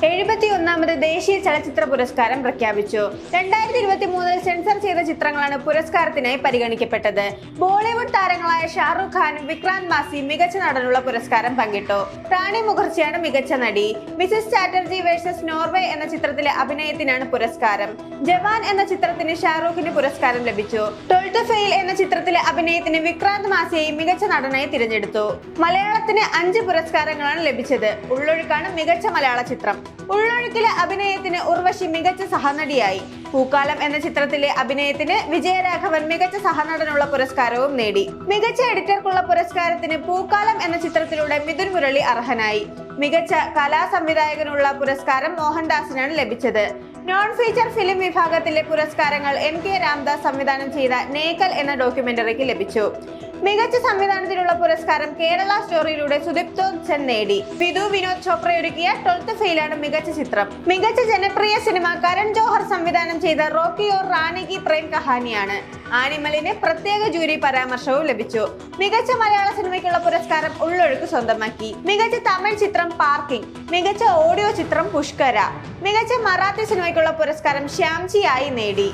71ാമത് ദേശീയ ചലച്ചിത്ര പുരസ്കാരം പ്രഖ്യാപിച്ചു. 2023 സെൻസർ ചെയ്ത ചിത്രങ്ങളാണ് പുരസ്കാരത്തിനായി പരിഗണിക്കപ്പെട്ടത്. ബോളിവുഡ് താരങ്ങളായ ഷാറുഖ് ഖാനും വിക്രാന്ത് മാസി മികച്ച നടനുള്ള പുരസ്കാരം പങ്കിട്ടു. റാണി മുഖർജിയാണ് മികച്ച നടി. മിസസ് ചാറ്റർജി വേഴ്സസ് നോർവേ എന്ന ചിത്രത്തിലെ അഭിനയത്തിനാണ് പുരസ്കാരം. ജവാൻ എന്ന ചിത്രത്തിന് ഷാറൂഖിന് പുരസ്കാരം ലഭിച്ചു. 12th ഫെയിൽ എന്ന ചിത്രത്തിലെ അഭിനയത്തിന് വിക്രാന്ത് മാസിയെ മികച്ച നടനായി തിരഞ്ഞെടുത്തു. മലയാളത്തിന് 5 പുരസ്കാരങ്ങളാണ് ലഭിച്ചത്. ഉള്ളൊഴുക്കാണ് മികച്ച മലയാള ചിത്രം. ഉള്ളൊഴുക്കിലെ അഭിനയത്തിന് ഉർവശി മികച്ച സഹനടിയായി. പൂക്കാലം എന്ന ചിത്രത്തിലെ അഭിനയത്തിന് വിജയരാഘവൻ മികച്ച സഹനടനുള്ള പുരസ്കാരവും നേടി. മികച്ച എഡിറ്റർക്കുള്ള പുരസ്കാരത്തിന് പൂക്കാലം എന്ന ചിത്രത്തിലൂടെ മിഥുൻ മുരളി അർഹനായി. മികച്ച കലാസംവിധായകനുള്ള പുരസ്കാരം മോഹൻദാസിനാണ് ലഭിച്ചത്. നോൺ ഫീച്ചർ ഫിലിം വിഭാഗത്തിലെ പുരസ്കാരങ്ങൾ MK രാംദാസ് സംവിധാനം ചെയ്ത നേക്കൽ എന്ന ഡോക്യുമെന്ററിക്ക് ലഭിച്ചു. മികച്ച സംവിധാനത്തിനുള്ള പുരസ്കാരം കേരള സ്റ്റോറിയിലൂടെ സുദീപ്തോ സെൻ നേടി. വിധു വിനോദ് ചോപ്ര ഒരുക്കിയ 12th ഫെയിലാണ് മികച്ച ചിത്രം. മികച്ച ജനപ്രിയ സിനിമ കരൺ ജോഹർ സംവിധാനം ചെയ്ത റോക്കി ഓർ റാണി കി പ്രേം കഹാനിയാണ്. ആനിമലിന് പ്രത്യേക ജൂറി പരാമർശവും ലഭിച്ചു. മികച്ച മലയാള സിനിമയ്ക്കുള്ള പുരസ്കാരം ഉള്ളൊഴുക്ക് സ്വന്തമാക്കി. മികച്ച തമിഴ് ചിത്രം പാർക്കിംഗ്. മികച്ച ഓഡിയോ ചിത്രം പുഷ്കര. മികച്ച മറാത്തി സിനിമയ്ക്കുള്ള പുരസ്കാരം ശ്യാംജി ആയി നേടി.